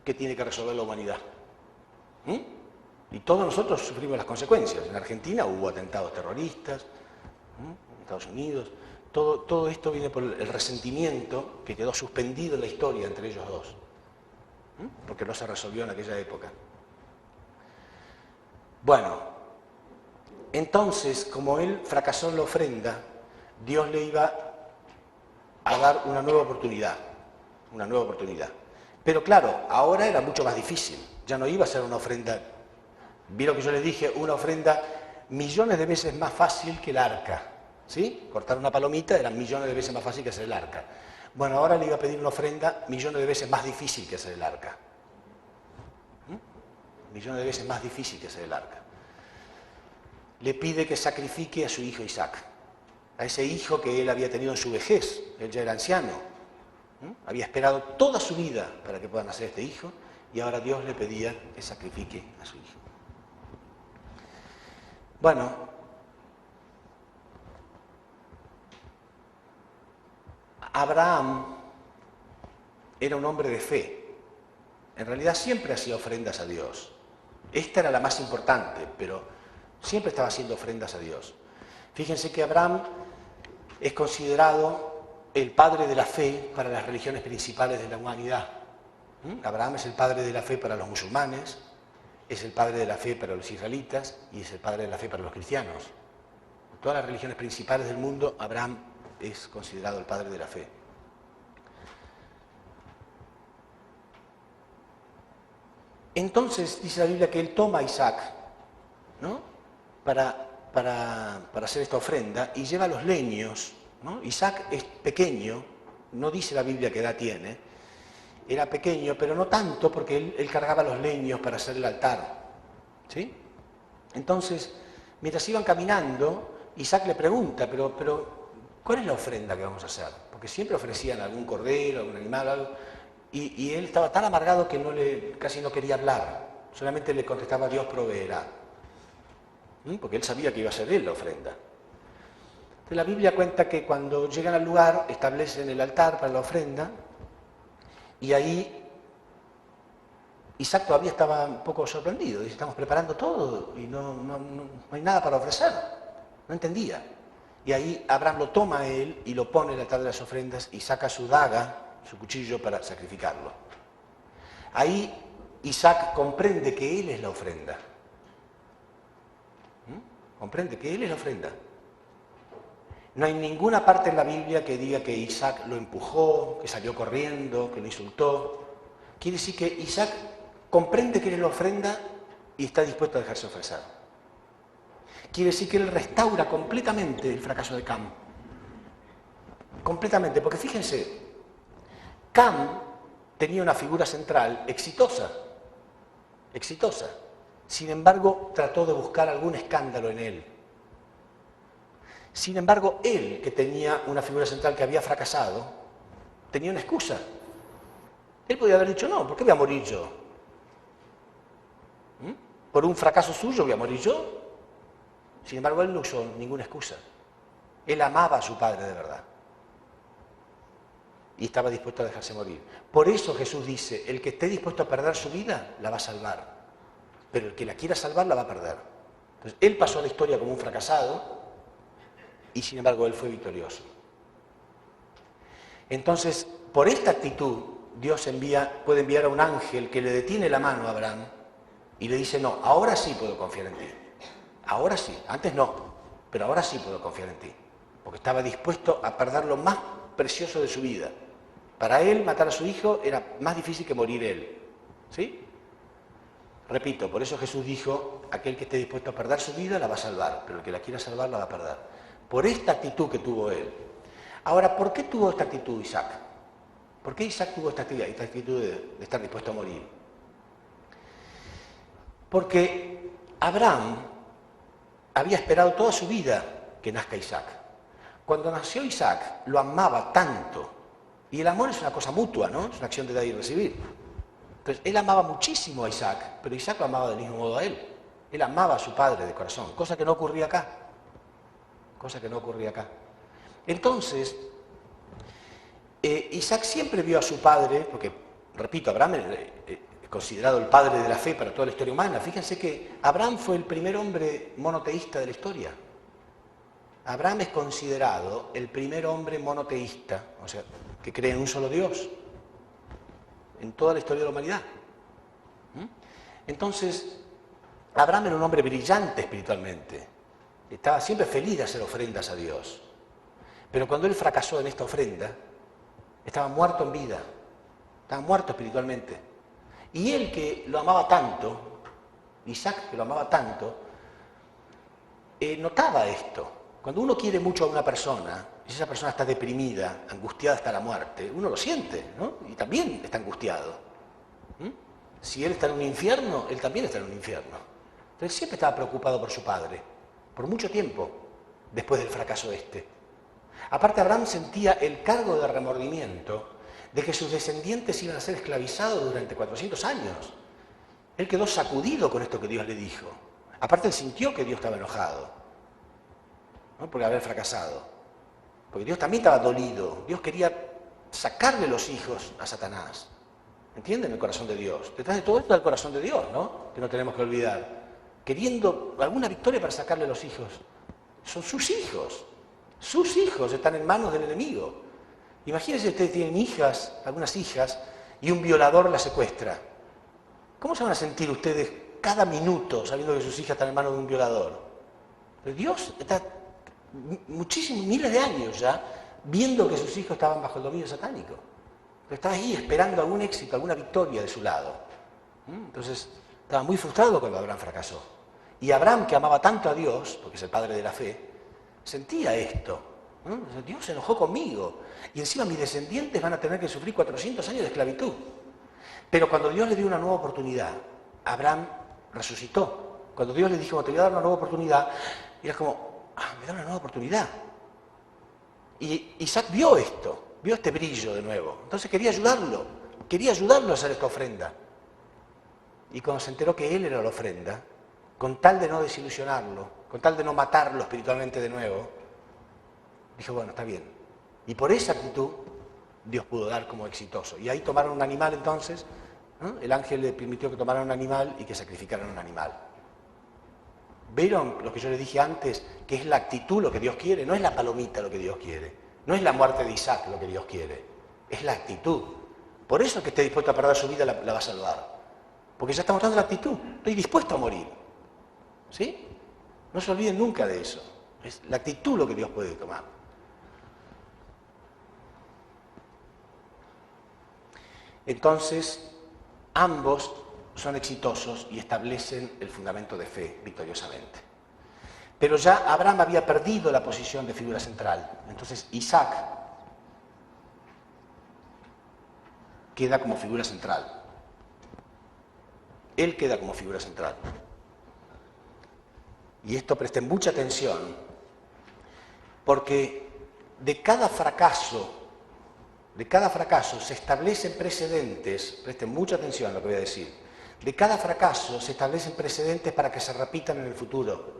que tiene que resolver la humanidad. Y todos nosotros sufrimos las consecuencias. En Argentina hubo atentados terroristas, en Estados Unidos. Todo esto viene por el resentimiento que quedó suspendido en la historia entre ellos dos, porque no se resolvió en aquella época. Bueno, entonces, como él fracasó en la ofrenda, Dios le iba a dar una nueva oportunidad, Pero claro, ahora era mucho más difícil, ya no iba a ser una ofrenda, vieron que yo les dije, una ofrenda millones de veces más fácil que el arca. ¿Sí? Cortar una palomita era millones de veces más fácil que hacer el arca. Bueno, ahora le iba a pedir una ofrenda millones de veces más difícil que hacer el arca. Millones de veces más difícil que hacer el arca. Le pide que sacrifique a su hijo Isaac, a ese hijo que él había tenido en su vejez. Él ya era anciano. Había esperado toda su vida para que puedan nacer este hijo, y ahora Dios le pedía que sacrifique a su hijo. Bueno, Abraham era un hombre de fe. En realidad siempre hacía ofrendas a Dios. Esta era la más importante, pero siempre estaba haciendo ofrendas a Dios. Fíjense que Abraham es considerado el padre de la fe para las religiones principales de la humanidad. Abraham es el padre de la fe para los musulmanes, es el padre de la fe para los israelitas y es el padre de la fe para los cristianos. En todas las religiones principales del mundo, Abraham es considerado el padre de la fe. Entonces dice la Biblia que él toma a Isaac, ¿no? para hacer esta ofrenda y lleva los leños, ¿no? Isaac es pequeño, no dice la Biblia qué edad tiene, era pequeño, pero no tanto porque él cargaba los leños para hacer el altar. ¿Sí? Entonces, mientras iban caminando, Isaac le pregunta, pero ¿cuál es la ofrenda que vamos a hacer? Porque siempre ofrecían algún cordero, algún animal, algo, y él estaba tan amargado que casi no quería hablar, solamente le contestaba Dios proveerá, porque él sabía que iba a ser él la ofrenda. Entonces, la Biblia cuenta que cuando llegan al lugar establecen el altar para la ofrenda y ahí Isaac todavía estaba un poco sorprendido, dice, estamos preparando todo y no hay nada para ofrecer, no entendía. Y ahí Abraham lo toma a él y lo pone en el altar de las ofrendas y saca su daga, su cuchillo para sacrificarlo. Ahí Isaac comprende que él es la ofrenda. Comprende que él es la ofrenda. No hay ninguna parte en la Biblia que diga que Isaac lo empujó, que salió corriendo, que lo insultó. Quiere decir que Isaac comprende que él es la ofrenda y está dispuesto a dejarse ofrecer. Quiere decir que él restaura completamente el fracaso de Cam. Completamente, porque fíjense, Cam tenía una figura central exitosa. Sin embargo, trató de buscar algún escándalo en él. Sin embargo, él, que tenía una figura central que había fracasado, tenía una excusa. Él podía haber dicho, no, ¿por qué voy a morir yo? ¿Por un fracaso suyo voy a morir yo? Sin embargo, él no usó ninguna excusa. Él amaba a su padre de verdad. Y estaba dispuesto a dejarse morir. Por eso Jesús dice, el que esté dispuesto a perder su vida, la va a salvar. Pero el que la quiera salvar, la va a perder. Entonces, él pasó a la historia como un fracasado y sin embargo él fue victorioso. Entonces, por esta actitud, Dios puede enviar a un ángel que le detiene la mano a Abraham y le dice, no, ahora sí puedo confiar en ti. Ahora sí, antes no, pero ahora sí puedo confiar en ti. Porque estaba dispuesto a perder lo más precioso de su vida. Para él, matar a su hijo era más difícil que morir él. ¿Sí? Repito, por eso Jesús dijo, aquel que esté dispuesto a perder su vida la va a salvar, pero el que la quiera salvar la va a perder. Por esta actitud que tuvo él. Ahora, ¿por qué tuvo esta actitud Isaac? ¿Por qué Isaac tuvo esta actitud de estar dispuesto a morir? Porque Abraham había esperado toda su vida que nazca Isaac. Cuando nació Isaac, lo amaba tanto. Y el amor es una cosa mutua, ¿no? Es una acción de dar y recibir. Entonces, él amaba muchísimo a Isaac, pero Isaac lo amaba del mismo modo a él. Él amaba a su padre de corazón, cosa que no ocurría acá. Entonces, Isaac siempre vio a su padre, porque, repito, Abraham es considerado el padre de la fe para toda la historia humana. Fíjense que Abraham fue el primer hombre monoteísta de la historia. Abraham es considerado el primer hombre monoteísta, o sea, que cree en un solo Dios, en toda la historia de la humanidad. Entonces, Abraham era un hombre brillante espiritualmente. Estaba siempre feliz de hacer ofrendas a Dios. Pero cuando él fracasó en esta ofrenda, estaba muerto en vida, estaba muerto espiritualmente. Y él que lo amaba tanto, Isaac que lo amaba tanto, notaba esto. Cuando uno quiere mucho a una persona, y esa persona está deprimida, angustiada hasta la muerte, uno lo siente, ¿no? Y también está angustiado. Si él está en un infierno, él también está en un infierno. Entonces siempre estaba preocupado por su padre, por mucho tiempo, después del fracaso este. Aparte, Abraham sentía el cargo de remordimiento de que sus descendientes iban a ser esclavizados durante 400 años. Él quedó sacudido con esto que Dios le dijo. Aparte, él sintió que Dios estaba enojado, ¿no? Por haber fracasado. Porque Dios también estaba dolido. Dios quería sacarle los hijos a Satanás. ¿Entienden? El corazón de Dios. Detrás de todo esto está el corazón de Dios, ¿no? Que no tenemos que olvidar. Queriendo alguna victoria para sacarle los hijos. Son sus hijos. Sus hijos están en manos del enemigo. Imagínense, ustedes tienen hijas, algunas hijas, y un violador las secuestra. ¿Cómo se van a sentir ustedes cada minuto sabiendo que sus hijas están en manos de un violador? Pero Dios está muchísimos, miles de años ya, viendo que sus hijos estaban bajo el dominio satánico. Pero estaba ahí esperando algún éxito, alguna victoria de su lado. Entonces, estaba muy frustrado cuando Abraham fracasó. Y Abraham, que amaba tanto a Dios, porque es el padre de la fe, sentía esto. Dios se enojó conmigo. Y encima mis descendientes van a tener que sufrir 400 años de esclavitud. Pero cuando Dios le dio una nueva oportunidad, Abraham resucitó. Cuando Dios le dijo, te voy a dar una nueva oportunidad, era como, me da una nueva oportunidad. Y Isaac vio esto, vio este brillo de nuevo. Entonces quería ayudarlo a hacer esta ofrenda. Y cuando se enteró que él era la ofrenda, con tal de no desilusionarlo, con tal de no matarlo espiritualmente de nuevo, dijo, bueno, está bien. Y por esa actitud, Dios pudo dar como exitoso. Y ahí tomaron un animal entonces, ¿no? El ángel le permitió que tomaran un animal y que sacrificaran un animal. ¿Vieron lo que yo les dije antes? Que es la actitud lo que Dios quiere, no es la palomita lo que Dios quiere, no es la muerte de Isaac lo que Dios quiere, es la actitud. Por eso el que esté dispuesto a perder su vida la va a salvar. Porque ya está mostrando la actitud, estoy dispuesto a morir. ¿Sí? No se olviden nunca de eso. Es la actitud lo que Dios puede tomar. Entonces, ambos son exitosos y establecen el fundamento de fe victoriosamente. Pero ya Abraham había perdido la posición de figura central. Entonces Isaac, queda como figura central. Él queda como figura central. Y esto presten mucha atención, porque de cada fracaso se establecen precedentes, presten mucha atención a lo que voy a decir, de cada fracaso se establecen precedentes para que se repitan en el futuro.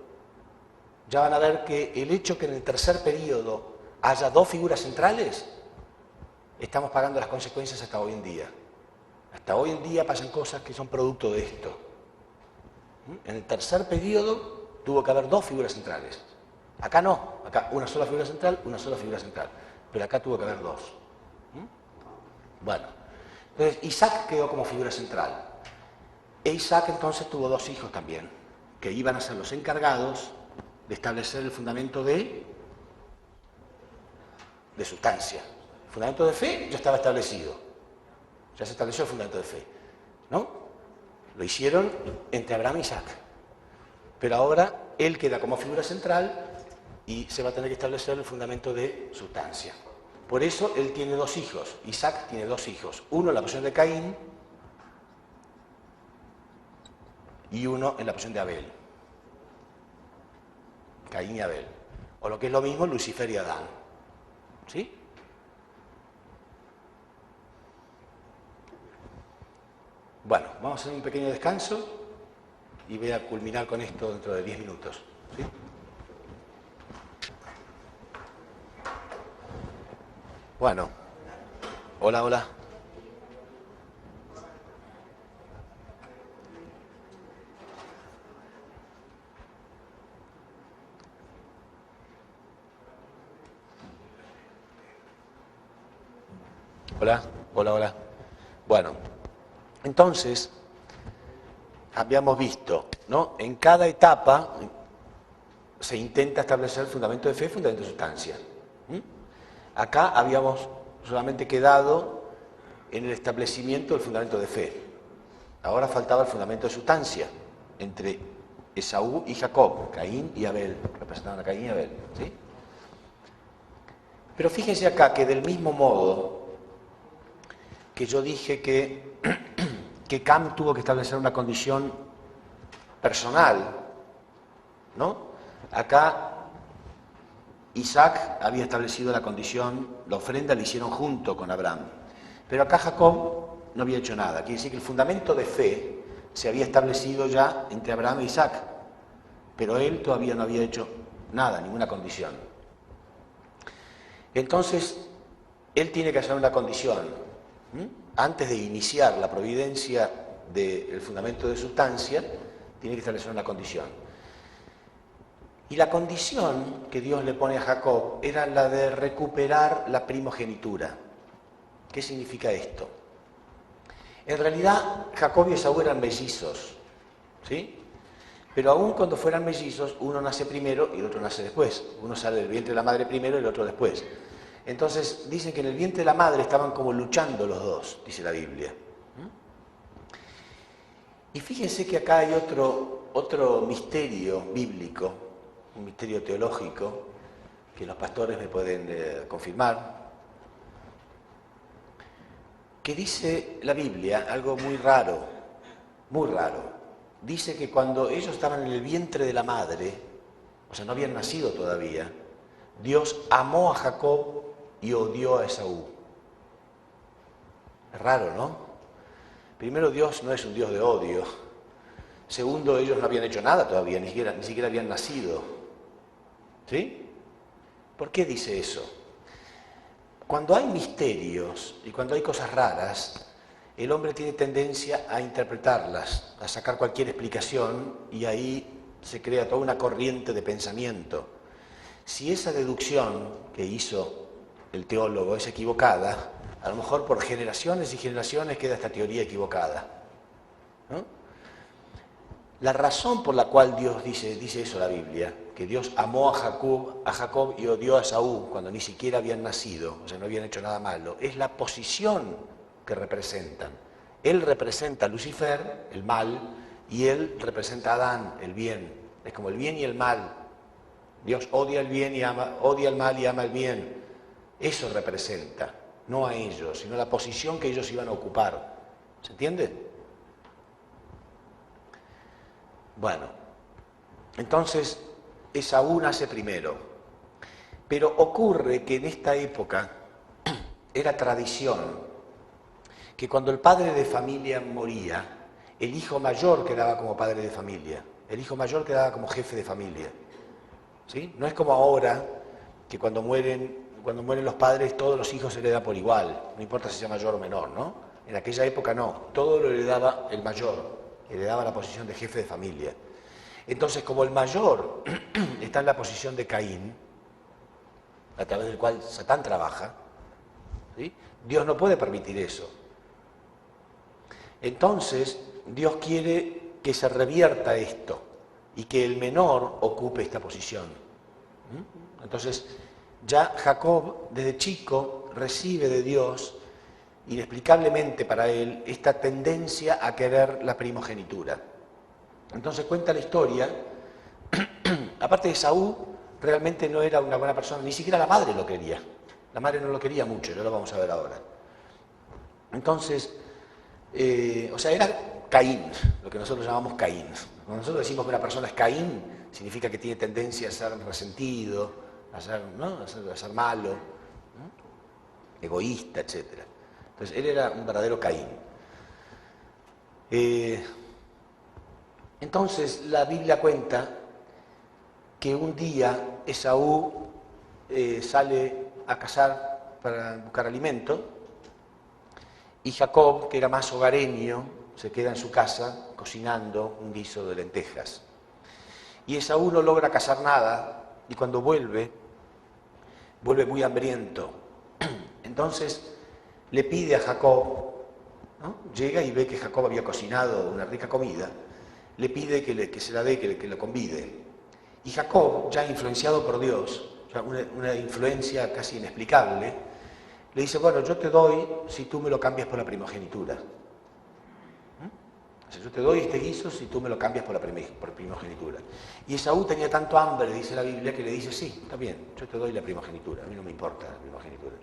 Ya van a ver que el hecho que en el tercer periodo haya dos figuras centrales, estamos pagando las consecuencias hasta hoy en día. Hasta hoy en día pasan cosas que son producto de esto. En el tercer periodo tuvo que haber dos figuras centrales. Acá no, acá una sola figura central, una sola figura central. Pero acá tuvo que haber dos. Bueno, entonces Isaac quedó como figura central. E Isaac entonces tuvo dos hijos también, que iban a ser los encargados de establecer el fundamento de sustancia. El fundamento de fe ya estaba establecido. Ya se estableció el fundamento de fe, ¿no? Lo hicieron entre Abraham y Isaac. Pero ahora él queda como figura central y se va a tener que establecer el fundamento de sustancia. Por eso él tiene dos hijos. Isaac tiene dos hijos. Uno en la posición de Caín y uno en la posición de Abel. Caín y Abel. O lo que es lo mismo, Lucifer y Adán. ¿Sí? Bueno, vamos a hacer un pequeño descanso y voy a culminar con esto dentro de 10 minutos. ¿Sí? Bueno, hola, hola. Hola, hola, hola. Bueno, entonces, habíamos visto, ¿no? En cada etapa se intenta establecer el fundamento de fe y el fundamento de sustancia. Acá habíamos solamente quedado en el establecimiento del fundamento de fe. Ahora faltaba el fundamento de sustancia entre Esaú y Jacob, Caín y Abel, representaban a Caín y Abel. ¿Sí? Pero fíjense acá que del mismo modo que yo dije que Cam tuvo que establecer una condición personal, ¿no? Acá Isaac había establecido la condición, la ofrenda la hicieron junto con Abraham. Pero acá Jacob no había hecho nada. Quiere decir que el fundamento de fe se había establecido ya entre Abraham e Isaac. Pero él todavía no había hecho nada, ninguna condición. Entonces, él tiene que hacer una condición. Antes de iniciar la providencia del fundamento de sustancia, tiene que establecer una condición. Y la condición que Dios le pone a Jacob era la de recuperar la primogenitura. ¿Qué significa esto? En realidad, Jacob y Esaú eran mellizos, ¿sí? Pero aún cuando fueran mellizos, uno nace primero y el otro nace después. Uno sale del vientre de la madre primero y el otro después. Entonces, dicen que en el vientre de la madre estaban como luchando los dos, dice la Biblia. Y fíjense que acá hay otro misterio bíblico, un misterio teológico, que los pastores me pueden confirmar, que dice la Biblia algo muy raro, muy raro. Dice que cuando ellos estaban en el vientre de la madre, o sea, no habían nacido todavía, Dios amó a Jacob y odió a Esaú. Es raro, ¿no? Primero, Dios no es un Dios de odio. Segundo, ellos no habían hecho nada todavía, ni siquiera habían nacido. ¿Sí? ¿Por qué dice eso? Cuando hay misterios y cuando hay cosas raras, el hombre tiene tendencia a interpretarlas, a sacar cualquier explicación y ahí se crea toda una corriente de pensamiento. Si esa deducción que hizo el teólogo es equivocada, a lo mejor por generaciones y generaciones queda esta teoría equivocada, ¿no? La razón por la cual Dios dice eso la Biblia, que Dios amó a Jacob y odió a Esaú cuando ni siquiera habían nacido, o sea, no habían hecho nada malo, es la posición que representan. Él representa a Lucifer, el mal, y él representa a Adán, el bien. Es como el bien y el mal. Dios odia el bien y odia el mal y ama el bien. Eso representa. no a ellos, sino a la posición que ellos iban a ocupar. ¿Se entiende? Bueno, entonces Esaú nace primero, pero ocurre que en esta época era tradición que cuando el padre de familia moría, el hijo mayor quedaba como padre de familia, el hijo mayor quedaba como jefe de familia. ¿Sí? No es como ahora, que cuando mueren los padres, todos los hijos se heredan por igual, no importa si sea mayor o menor, ¿no? En aquella época no, todo lo heredaba el mayor, heredaba la posición de jefe de familia. Entonces, como el mayor está en la posición de Caín, a través del cual Satán trabaja, ¿sí? Dios no puede permitir eso. Entonces, Dios quiere que se revierta esto y que el menor ocupe esta posición. Entonces, ya Jacob, desde chico, recibe de Dios, inexplicablemente para él, esta tendencia a querer la primogenitura. Entonces cuenta la historia, aparte de Esaú, realmente no era una buena persona, ni siquiera la madre lo quería. La madre no lo quería mucho, ya lo vamos a ver ahora. Entonces, era Caín, lo que nosotros llamamos Caín. Cuando nosotros decimos que una persona es Caín, significa que tiene tendencia a ser resentido, a ser malo, ¿no? Egoísta, etc. Entonces, él era un verdadero Caín. Entonces, la Biblia cuenta que un día Esaú sale a cazar para buscar alimento y Jacob, que era más hogareño, se queda en su casa cocinando un guiso de lentejas. Y Esaú no logra cazar nada y cuando vuelve muy hambriento. Entonces le pide a Jacob, ¿no? Llega y ve que Jacob había cocinado una rica comida, le pide que se la dé, que lo convide. Y Jacob, ya influenciado por Dios, una influencia casi inexplicable, le dice, bueno, yo te doy si tú me lo cambias por la primogenitura. O sea, yo te doy este guiso si tú me lo cambias por primogenitura. Y Esaú tenía tanto hambre, dice la Biblia, que le dice, sí, está bien, yo te doy la primogenitura, a mí no me importa la primogenitura.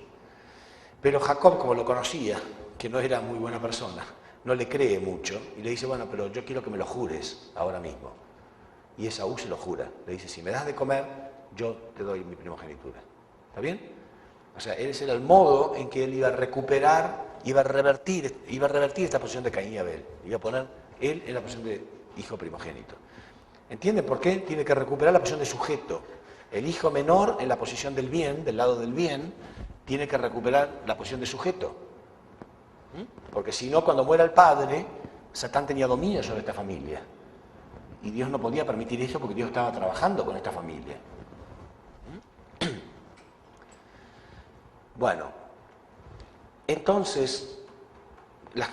Pero Jacob, como lo conocía, que no era muy buena persona, no le cree mucho y le dice, bueno, pero yo quiero que me lo jures ahora mismo. Y Esaú se lo jura, le dice, si me das de comer, yo te doy mi primogenitura. ¿Está bien? O sea, ese era el modo en que él iba a recuperar, iba a revertir esta posición de Caín y Abel. Iba a poner él en la posición de hijo primogénito. ¿Entienden por qué? Tiene que recuperar la posición de sujeto. El hijo menor en la posición del bien, del lado del bien, tiene que recuperar la posición de sujeto. Porque si no, cuando muera el padre, Satán tenía dominio sobre esta familia. Y Dios no podía permitir eso porque Dios estaba trabajando con esta familia. Bueno, entonces,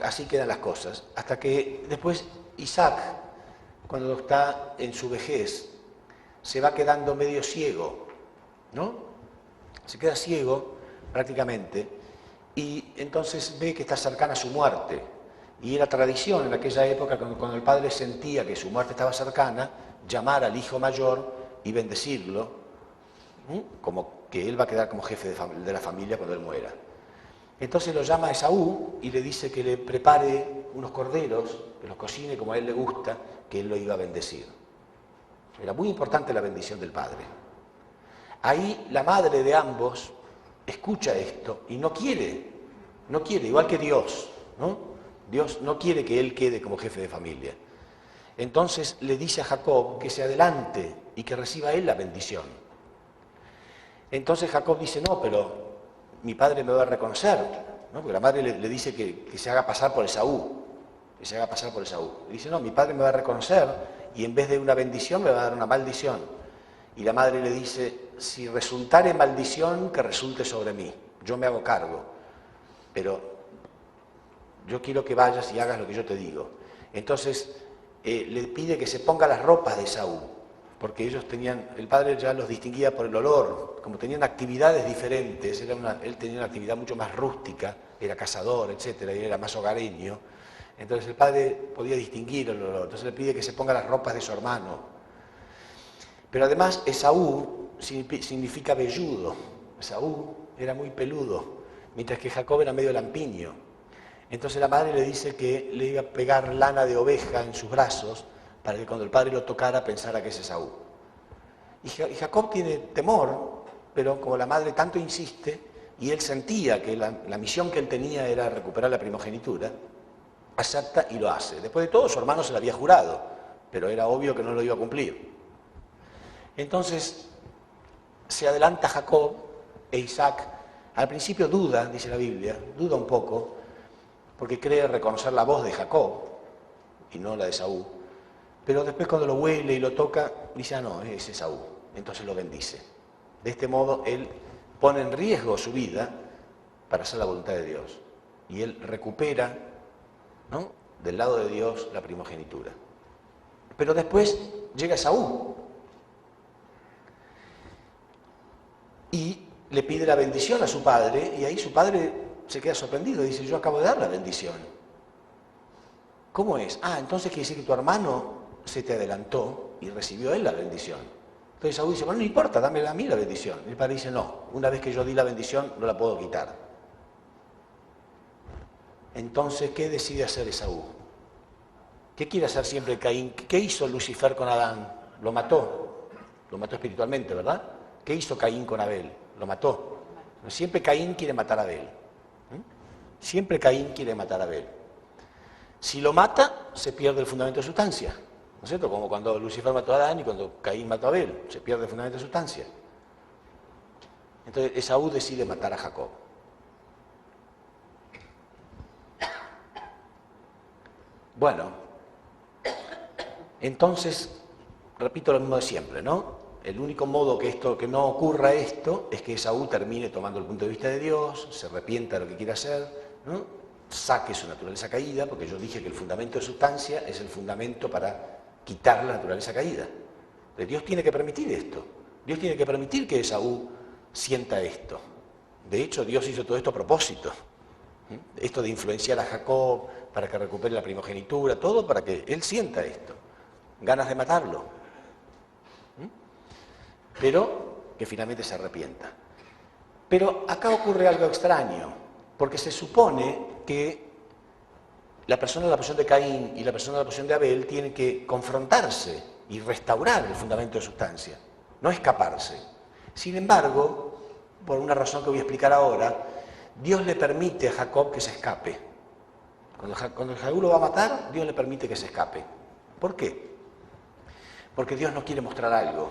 así quedan las cosas. Hasta que después Isaac, cuando está en su vejez, se va quedando medio ciego, ¿no? Se queda ciego prácticamente y entonces ve que está cercana a su muerte. Y era tradición en aquella época, cuando el padre sentía que su muerte estaba cercana, llamar al hijo mayor y bendecirlo, como que él va a quedar como jefe de la familia cuando él muera. Entonces lo llama a Esaú y le dice que le prepare unos corderos, que los cocine como a él le gusta, que él lo iba a bendecir. Era muy importante la bendición del padre. Ahí la madre de ambos escucha esto y no quiere, igual que Dios, ¿no? Dios no quiere que él quede como jefe de familia. Entonces le dice a Jacob que se adelante y que reciba él la bendición. Entonces Jacob dice, no, pero mi padre me va a reconocer, ¿no? Porque la madre le dice que se haga pasar por Esaú, que se haga pasar por Esaú. Le dice, no, mi padre me va a reconocer y en vez de una bendición me va a dar una maldición. Y la madre le dice, si resultare maldición, que resulte sobre mí, yo me hago cargo, pero yo quiero que vayas y hagas lo que yo te digo. Entonces le pide que se ponga las ropas de Esaú, porque ellos el padre ya los distinguía por el olor, como tenían actividades diferentes, él tenía una actividad mucho más rústica, era cazador, etcétera, y era más hogareño. Entonces el padre podía distinguir el olor, entonces le pide que se ponga las ropas de su hermano. Pero además Esaú significa velludo, Esaú era muy peludo, mientras que Jacob era medio lampiño. Entonces la madre le dice que le iba a pegar lana de oveja en sus brazos para que cuando el padre lo tocara pensara que es Esaú. Y Jacob tiene temor, pero como la madre tanto insiste, y él sentía que la misión que él tenía era recuperar la primogenitura, acepta y lo hace. Después de todo, su hermano se lo había jurado, pero era obvio que no lo iba a cumplir. Entonces se adelanta Jacob e Isaac. Al principio duda, dice la Biblia, duda un poco, porque cree reconocer la voz de Jacob y no la de Esaú. Pero después cuando lo huele y lo toca, dice, no, es Esaú. Entonces lo bendice. De este modo, él pone en riesgo su vida para hacer la voluntad de Dios. Y él recupera, ¿no?, del lado de Dios la primogenitura. Pero después llega Esaú y le pide la bendición a su padre, y ahí su padre se queda sorprendido, dice, yo acabo de dar la bendición. ¿Cómo es? Entonces quiere decir que tu hermano se te adelantó y recibió él la bendición. Entonces Esaú dice, bueno, no importa, dame a mí la bendición. Y el padre dice, no, una vez que yo di la bendición, no la puedo quitar. Entonces, ¿qué decide hacer Esaú? ¿Qué quiere hacer siempre Caín? ¿Qué hizo Lucifer con Adán? Lo mató espiritualmente, ¿verdad? ¿Qué hizo Caín con Abel? Lo mató. Siempre Caín quiere matar a Abel. Siempre Caín quiere matar a Abel. Si lo mata, se pierde el fundamento de sustancia. ¿No es cierto? Como cuando Lucifer mató a Adán y cuando Caín mató a Abel, se pierde el fundamento de sustancia. Entonces Esaú decide matar a Jacob. Bueno, entonces, repito lo mismo de siempre, ¿no? El único modo que no ocurra esto es que Esaú termine tomando el punto de vista de Dios, se arrepienta de lo que quiere hacer, ¿no?, saque su naturaleza caída, porque yo dije que el fundamento de sustancia es el fundamento para quitar la naturaleza caída. Pero Dios tiene que permitir esto. Dios tiene que permitir que Esaú sienta esto. De hecho, Dios hizo todo esto a propósito. Esto de influenciar a Jacob para que recupere la primogenitura, todo para que él sienta esto. Ganas de matarlo. Pero que finalmente se arrepienta. Pero acá ocurre algo extraño, porque se supone que la persona de la posición de Caín y la persona de la posición de Abel tienen que confrontarse y restaurar el fundamento de sustancia, no escaparse. Sin embargo, por una razón que voy a explicar ahora, Dios le permite a Jacob que se escape. Cuando Jacob lo va a matar, Dios le permite que se escape. ¿Por qué? Porque Dios nos quiere mostrar algo.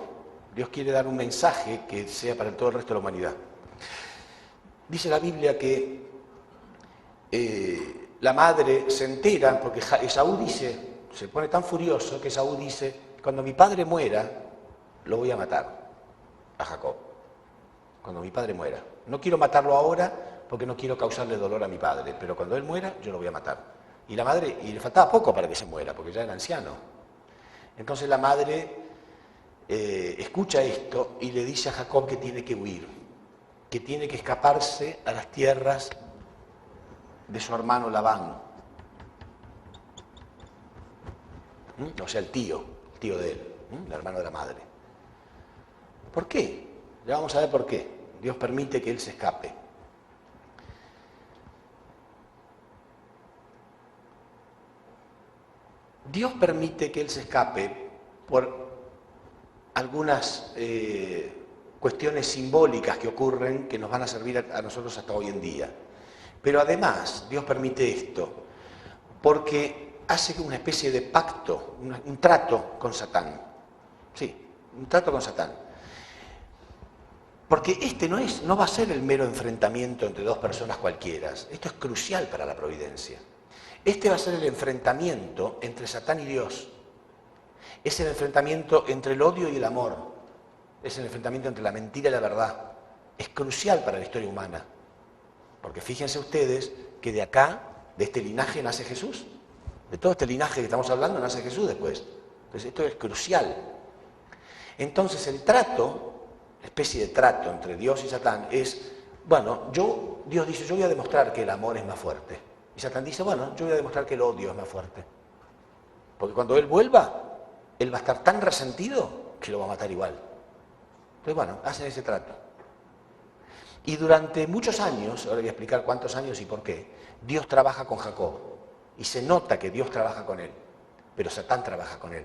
Dios quiere dar un mensaje que sea para todo el resto de la humanidad. Dice la Biblia que la madre se entera, porque Esaú dice, se pone tan furioso que Esaú dice, cuando mi padre muera, lo voy a matar a Jacob. Cuando mi padre muera. No quiero matarlo ahora porque no quiero causarle dolor a mi padre, pero cuando él muera, yo lo voy a matar. Y la madre, y le faltaba poco para que se muera, porque ya era anciano. Entonces la madre escucha esto y le dice a Jacob que tiene que huir, que tiene que escaparse a las tierras de su hermano Labán. O sea, el tío de él, el hermano de la madre. ¿Por qué? Ya vamos a ver por qué. Dios permite que él se escape. Dios permite que él se escape por algunas cuestiones simbólicas que ocurren que nos van a servir a nosotros hasta hoy en día. Pero además, Dios permite esto porque hace una especie de pacto, un trato con Satán. Sí, un trato con Satán. Porque este no va a ser el mero enfrentamiento entre dos personas cualquiera. Esto es crucial para la providencia. Este va a ser el enfrentamiento entre Satán y Dios. Es el enfrentamiento entre el odio y el amor. Es el enfrentamiento entre la mentira y la verdad. Es crucial para la historia humana. Porque fíjense ustedes que de acá, de este linaje, nace Jesús. De todo este linaje que estamos hablando, nace Jesús después. Entonces esto es crucial. Entonces el trato, la especie de trato entre Dios y Satán es, bueno, Dios dice, yo voy a demostrar que el amor es más fuerte. Y Satán dice, bueno, yo voy a demostrar que el odio es más fuerte. Porque cuando él vuelva, él va a estar tan resentido que lo va a matar igual. Entonces, bueno, hacen ese trato. Y durante muchos años, ahora voy a explicar cuántos años y por qué, Dios trabaja con Jacob. Y se nota que Dios trabaja con él, pero Satán trabaja con él.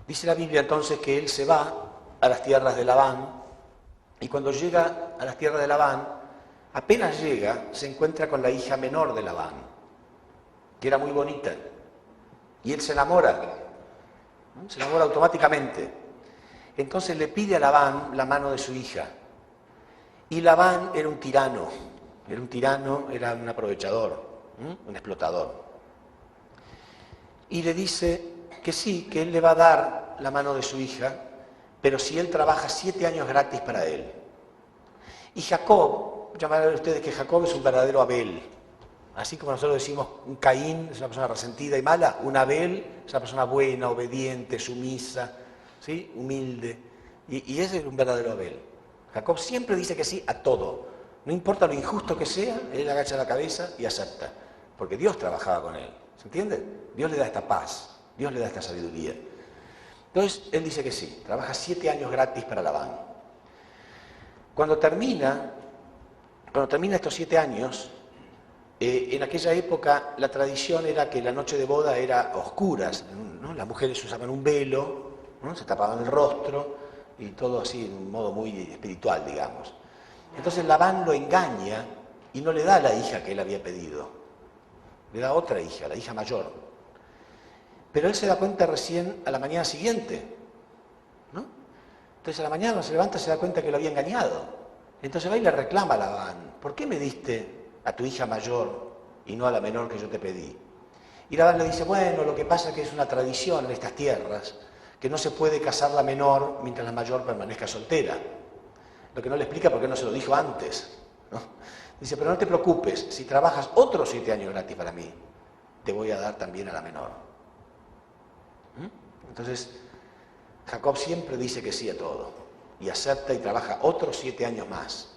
Dice la Biblia entonces que él se va a las tierras de Labán, y cuando llega a las tierras de Labán, apenas llega, se encuentra con la hija menor de Labán, que era muy bonita, y él se enamora automáticamente. Entonces le pide a Labán la mano de su hija, y Labán era un tirano, era un aprovechador, un explotador. Y le dice que sí, que él le va a dar la mano de su hija, pero si él trabaja 7 años gratis para él. Y Jacob, llamarán ustedes que Jacob es un verdadero Abel. Así como nosotros decimos un Caín es una persona resentida y mala, un Abel es una persona buena, obediente, sumisa, ¿sí? Humilde. Y ese es un verdadero Abel. Jacob siempre dice que sí a todo. No importa lo injusto que sea, él agacha la cabeza y acepta. Porque Dios trabajaba con él. ¿Se entiende? Dios le da esta paz. Dios le da esta sabiduría. Entonces, él dice que sí, trabaja 7 años gratis para Labán. Cuando termina estos 7 años, en aquella época la tradición era que la noche de boda era oscuras, ¿no? Las mujeres usaban un velo, ¿no? Se tapaban el rostro y todo así, en un modo muy espiritual, digamos. Entonces Labán lo engaña y no le da la hija que él había pedido, le da otra hija, la hija mayor. Pero él se da cuenta recién a la mañana siguiente, ¿no? Entonces a la mañana cuando se levanta se da cuenta que lo había engañado. Entonces va y le reclama a Labán, ¿por qué me diste a tu hija mayor y no a la menor que yo te pedí? Y Labán le dice, bueno, lo que pasa es que es una tradición en estas tierras, que no se puede casar la menor mientras la mayor permanezca soltera. Lo que no le explica por qué no se lo dijo antes, ¿no? Dice, pero no te preocupes, si trabajas otros 7 años gratis para mí, te voy a dar también a la menor. Entonces, Jacob siempre dice que sí a todo, y acepta y trabaja otros 7 años más.